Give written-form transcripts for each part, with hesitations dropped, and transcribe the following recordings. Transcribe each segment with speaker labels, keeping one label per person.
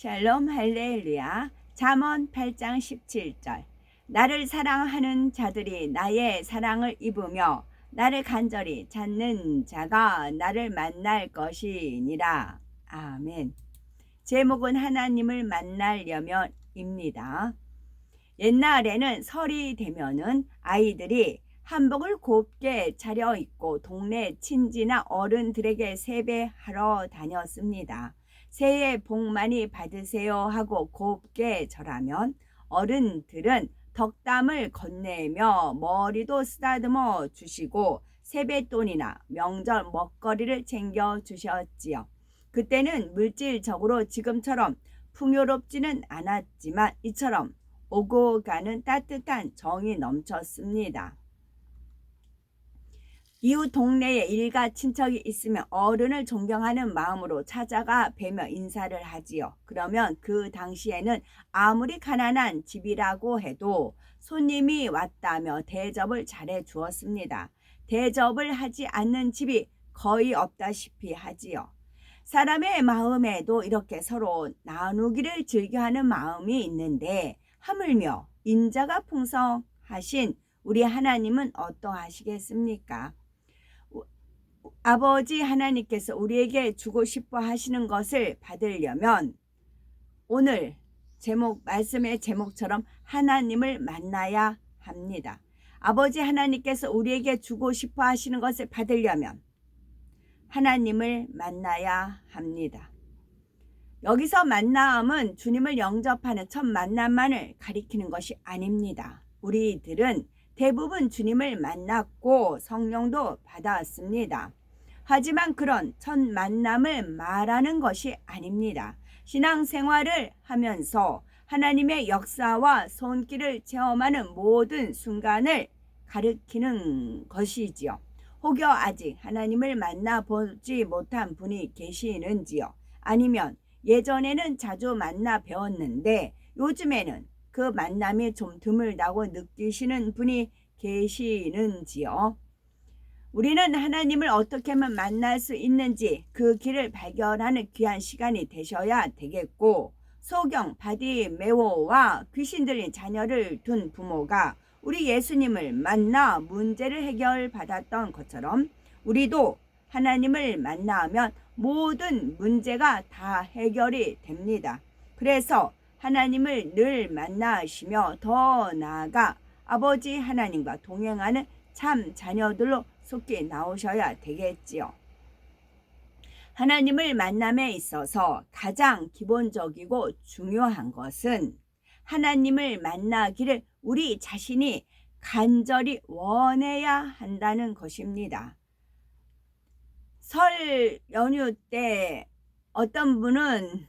Speaker 1: 샬롬 할렐루야. 잠언 8장 17절. 나를 사랑하는 자들이 나의 사랑을 입으며 나를 간절히 찾는 자가 나를 만날 것이니라. 아멘. 제목은 하나님을 만나려면입니다. 옛날에는 설이 되면은 아이들이 한복을 곱게 차려입고 동네 친지나 어른들에게 세배하러 다녔습니다. 새해 복 많이 받으세요 하고 곱게 절하면 어른들은 덕담을 건네며 머리도 쓰다듬어 주시고 세뱃돈이나 명절 먹거리를 챙겨 주셨지요. 그때는 물질적으로 지금처럼 풍요롭지는 않았지만 이처럼 오고 가는 따뜻한 정이 넘쳤습니다. 이웃 동네에 일가 친척이 있으면 어른을 존경하는 마음으로 찾아가 뵈며 인사를 하지요. 그러면 그 당시에는 아무리 가난한 집이라고 해도 손님이 왔다며 대접을 잘해 주었습니다. 대접을 하지 않는 집이 거의 없다시피 하지요. 사람의 마음에도 이렇게 서로 나누기를 즐겨하는 마음이 있는데 하물며 인자가 풍성하신 우리 하나님은 어떠하시겠습니까? 아버지 하나님께서 우리에게 주고 싶어 하시는 것을 받으려면 오늘 말씀의 제목처럼 하나님을 만나야 합니다. 아버지 하나님께서 우리에게 주고 싶어 하시는 것을 받으려면 하나님을 만나야 합니다. 여기서 만남은 주님을 영접하는 첫 만남만을 가리키는 것이 아닙니다. 우리들은 대부분 주님을 만났고 성령도 받았습니다. 하지만 그런 첫 만남을 말하는 것이 아닙니다. 신앙생활을 하면서 하나님의 역사와 손길을 체험하는 모든 순간을 가리키는 것이지요. 혹여 아직 하나님을 만나보지 못한 분이 계시는지요? 아니면 예전에는 자주 만나 뵈었는데 요즘에는 그 만남이 좀 드물다고 느끼시는 분이 계시는지요? 우리는 하나님을 어떻게 하면 만날 수 있는지 그 길을 발견하는 귀한 시간이 되셔야 되겠고, 소경 바디메오와 귀신 들린 자녀를 둔 부모가 우리 예수님을 만나 문제를 해결받았던 것처럼 우리도 하나님을 만나면 모든 문제가 다 해결이 됩니다. 그래서 하나님을 늘 만나시며 더 나아가 아버지 하나님과 동행하는 참 자녀들로 속히 나오셔야 되겠지요. 하나님을 만남에 있어서 가장 기본적이고 중요한 것은 하나님을 만나기를 우리 자신이 간절히 원해야 한다는 것입니다. 설 연휴 때 어떤 분은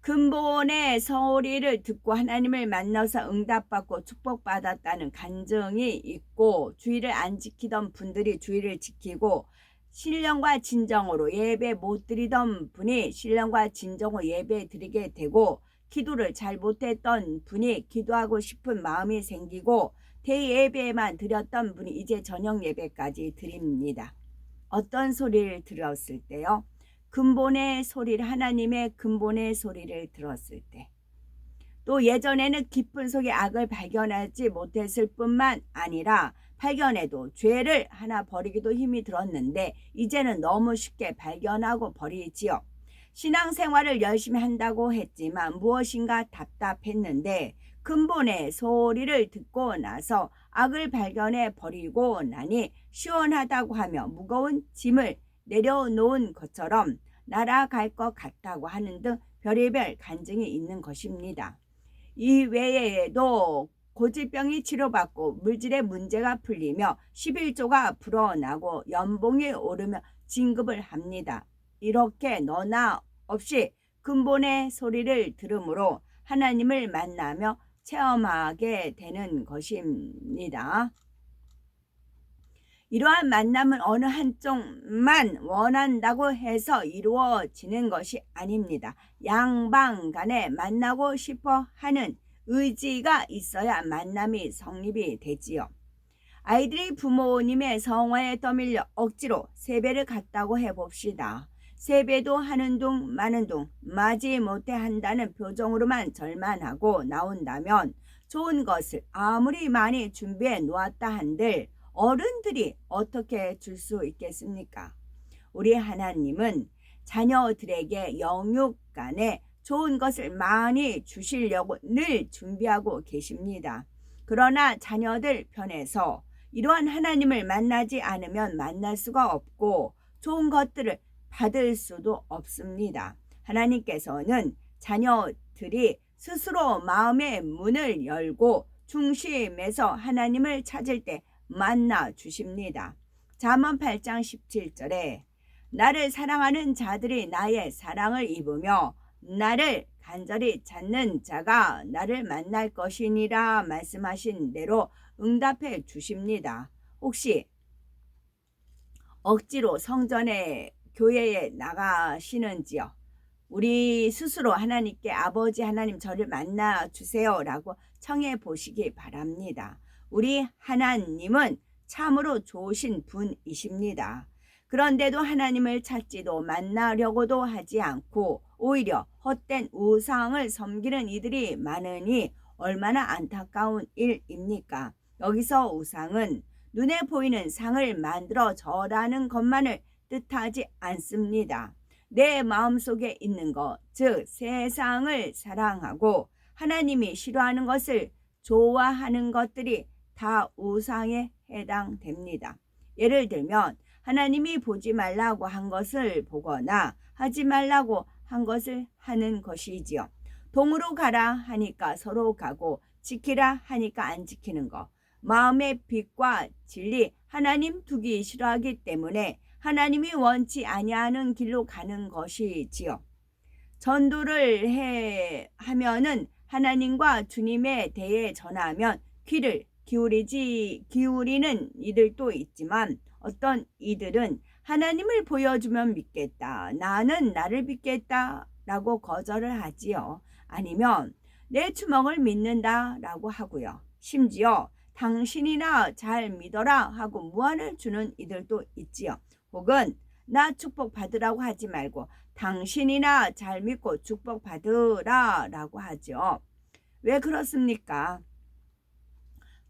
Speaker 1: 근본의 소리를 듣고 하나님을 만나서 응답받고 축복받았다는 간증이 있고, 주의를 안 지키던 분들이 주의를 지키고 신령과 진정으로 예배 못 드리던 분이 신령과 진정으로 예배 드리게 되고, 기도를 잘 못했던 분이 기도하고 싶은 마음이 생기고, 대예배만 드렸던 분이 이제 저녁 예배까지 드립니다. 어떤 소리를 들었을 때요? 근본의 소리를, 하나님의 근본의 소리를 들었을 때, 또 예전에는 깊은 속에 악을 발견하지 못했을 뿐만 아니라 발견해도 죄를 하나 버리기도 힘이 들었는데 이제는 너무 쉽게 발견하고 버리지요. 신앙생활을 열심히 한다고 했지만 무엇인가 답답했는데 근본의 소리를 듣고 나서 악을 발견해 버리고 나니 시원하다고 하며 무거운 짐을 내려놓은 것처럼 날아갈 것 같다고 하는 등 별의별 간증이 있는 것입니다. 이 외에도 고질병이 치료받고 물질의 문제가 풀리며 11조가 불어나고 연봉이 오르며 진급을 합니다. 이렇게 너나 없이 근본의 소리를 들으므로 하나님을 만나며 체험하게 되는 것입니다. 이러한 만남은 어느 한쪽만 원한다고 해서 이루어지는 것이 아닙니다. 양방 간에 만나고 싶어 하는 의지가 있어야 만남이 성립이 되지요. 아이들이 부모님의 성화에 떠밀려 억지로 세배를 갔다고 해봅시다. 세배도 하는 둥 마는 둥 마지 못해 한다는 표정으로만 절만하고 나온다면 좋은 것을 아무리 많이 준비해 놓았다 한들 어른들이 어떻게 줄 수 있겠습니까? 우리 하나님은 자녀들에게 영육간에 좋은 것을 많이 주시려고 늘 준비하고 계십니다. 그러나 자녀들 편에서 이러한 하나님을 만나지 않으면 만날 수가 없고 좋은 것들을 받을 수도 없습니다. 하나님께서는 자녀들이 스스로 마음의 문을 열고 중심에서 하나님을 찾을 때 만나 주십니다. 잠언 8장 17절에 나를 사랑하는 자들이 나의 사랑을 입으며 나를 간절히 찾는 자가 나를 만날 것이니라 말씀하신 대로 응답해 주십니다. 혹시 억지로 성전에 교회에 나가시는지요? 우리 스스로 하나님께 아버지 하나님 저를 만나 주세요 라고 청해 보시기 바랍니다. 우리 하나님은 참으로 좋으신 분이십니다. 그런데도 하나님을 찾지도 만나려고도 하지 않고 오히려 헛된 우상을 섬기는 이들이 많으니 얼마나 안타까운 일입니까? 여기서 우상은 눈에 보이는 상을 만들어 절하는 것만을 뜻하지 않습니다. 내 마음속에 있는 것, 즉 세상을 사랑하고 하나님이 싫어하는 것을 좋아하는 것들이 다 우상에 해당됩니다. 예를 들면 하나님이 보지 말라고 한 것을 보거나 하지 말라고 한 것을 하는 것이지요. 동으로 가라 하니까 서로 가고 지키라 하니까 안 지키는 것. 마음의 빛과 진리 하나님 두기 싫어하기 때문에 하나님이 원치 아니하는 길로 가는 것이지요. 전도를 하면은 하나님과 주님에 대해 전하면 귀를 기울이는 이들도 있지만 어떤 이들은 하나님을 보여주면 믿겠다. 나는 나를 믿겠다 라고 거절을 하지요. 아니면 내 주먹을 믿는다 라고 하고요. 심지어 당신이나 잘 믿어라 하고 무안을 주는 이들도 있지요. 혹은 나 축복 받으라고 하지 말고 당신이나 잘 믿고 축복 받으라 라고 하죠. 왜 그렇습니까?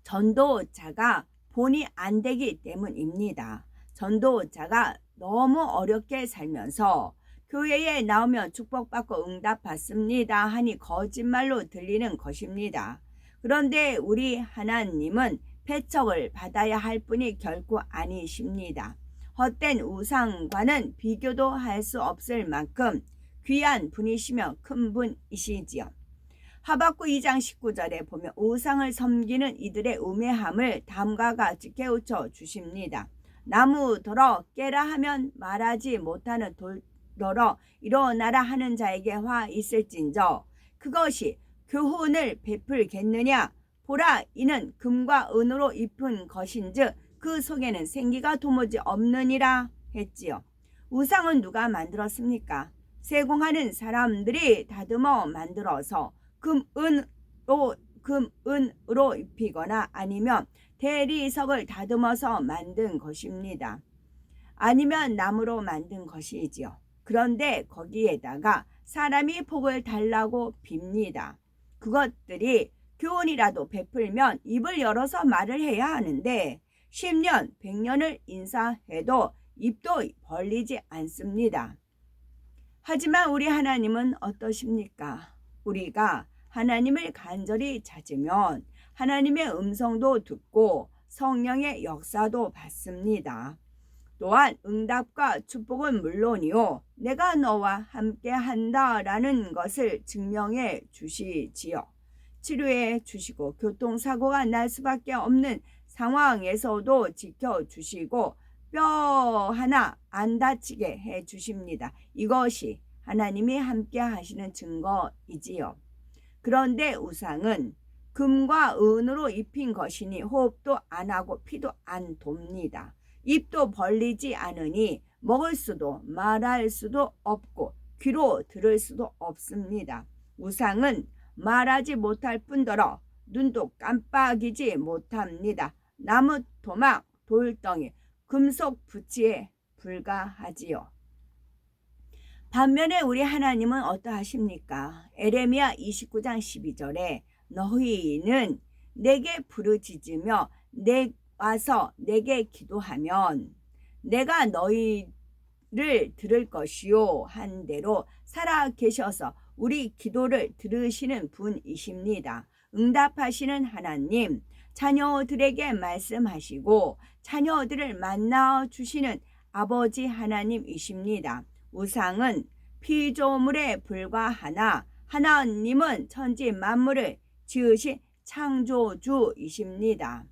Speaker 1: 전도자가 본이 안 되기 때문입니다. 전도자가 너무 어렵게 살면서 교회에 나오면 축복받고 응답받습니다 하니 거짓말로 들리는 것입니다. 그런데 우리 하나님은 배척을 받아야 할 분이 결코 아니십니다. 헛된 우상과는 비교도 할 수 없을 만큼 귀한 분이시며 큰 분이시지요. 하박국 2장 19절에 보면 우상을 섬기는 이들의 우매함을 다음과 같이 깨우쳐 주십니다. 나무더러 깨라 하면 말하지 못하는 돌더러 일어나라 하는 자에게 화 있을진저 그것이 교훈을 베풀겠느냐 보라 이는 금과 은으로 입은 것인즉 그 속에는 생기가 도무지 없느니라 했지요. 우상은 누가 만들었습니까? 세공하는 사람들이 다듬어 만들어서 금은으로 입히거나 아니면 대리석을 다듬어서 만든 것입니다. 아니면 나무로 만든 것이지요. 그런데 거기에다가 사람이 복을 달라고 빕니다. 그것들이 교훈이라도 베풀면 입을 열어서 말을 해야 하는데 10년, 100년을 인사해도 입도 벌리지 않습니다. 하지만 우리 하나님은 어떠십니까? 우리가 하나님을 간절히 찾으면 하나님의 음성도 듣고 성령의 역사도 받습니다. 또한 응답과 축복은 물론이요 내가 너와 함께 한다라는 것을 증명해 주시지요. 치료해 주시고 교통사고가 날 수밖에 없는 상황에서도 지켜주시고 뼈 하나 안 다치게 해 주십니다. 이것이 하나님이 함께 하시는 증거이지요. 그런데 우상은 금과 은으로 입힌 것이니 호흡도 안 하고 피도 안 돕니다. 입도 벌리지 않으니 먹을 수도 말할 수도 없고 귀로 들을 수도 없습니다. 우상은 말하지 못할 뿐더러 눈도 깜빡이지 못합니다. 나무 토막, 돌덩이, 금속 부치에 불과하지요. 반면에 우리 하나님은 어떠하십니까? 에레미야 29장 12절에 너희는 내게 부르짖으며 와서 내게 기도하면 내가 너희를 들을 것이요 한 대로 살아 계셔서 우리 기도를 들으시는 분이십니다. 응답하시는 하나님, 자녀들에게 말씀하시고 자녀들을 만나 주시는 아버지 하나님이십니다. 우상은 피조물에 불과하나 하나님은 천지 만물을 지으신 창조주이십니다.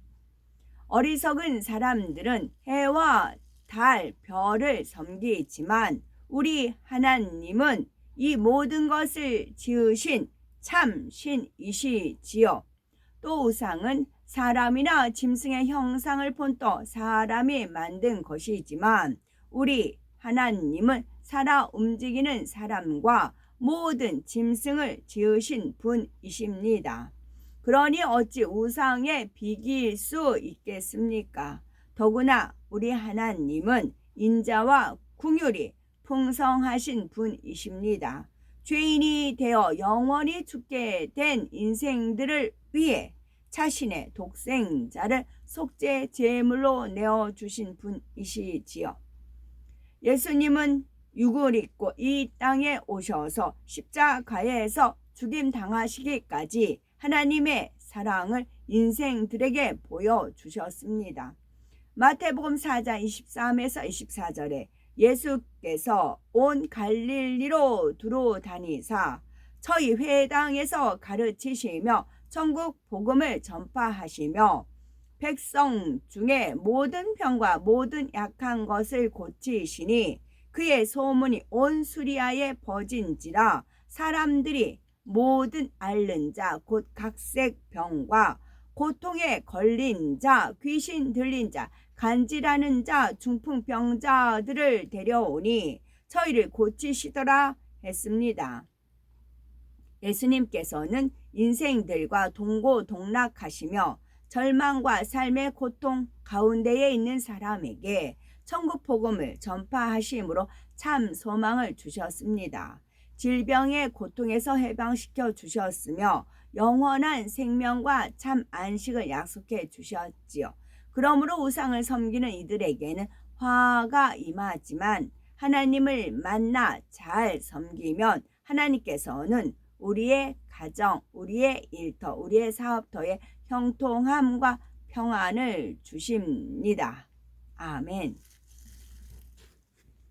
Speaker 1: 어리석은 사람들은 해와 달, 별을 섬기지만 우리 하나님은 이 모든 것을 지으신 참 신이시지요. 또 우상은 사람이나 짐승의 형상을 본떠 사람이 만든 것이지만 우리 하나님은 살아 움직이는 사람과 모든 짐승을 지으신 분이십니다. 그러니 어찌 우상에 비길 수 있겠습니까? 더구나 우리 하나님은 인자와 긍휼이 풍성하신 분이십니다. 죄인이 되어 영원히 죽게 된 인생들을 위해 자신의 독생자를 속죄 제물로 내어주신 분이시지요. 예수님은 육을 입고 이 땅에 오셔서 십자가에서 죽임 당하시기까지 하나님의 사랑을 인생들에게 보여주셨습니다. 마태복음 4장 23에서 24절에 예수께서 온 갈릴리로 두루 다니사 저희 회당에서 가르치시며 천국 복음을 전파하시며 백성 중에 모든 병과 모든 약한 것을 고치시니 그의 소문이 온 수리아에 퍼진지라 사람들이 모든 앓는 자 곧 각색 병과 고통에 걸린 자 귀신 들린 자 간질하는 자 중풍병자들을 데려오니 저희를 고치시더라 했습니다. 예수님께서는 인생들과 동고동락하시며 절망과 삶의 고통 가운데에 있는 사람에게 천국 복음을 전파하심으로 참 소망을 주셨습니다. 질병의 고통에서 해방시켜 주셨으며 영원한 생명과 참 안식을 약속해 주셨지요. 그러므로 우상을 섬기는 이들에게는 화가 임하지만 하나님을 만나 잘 섬기면 하나님께서는 우리의 가정, 우리의 일터, 우리의 사업터에 형통함과 평안을 주십니다. 아멘.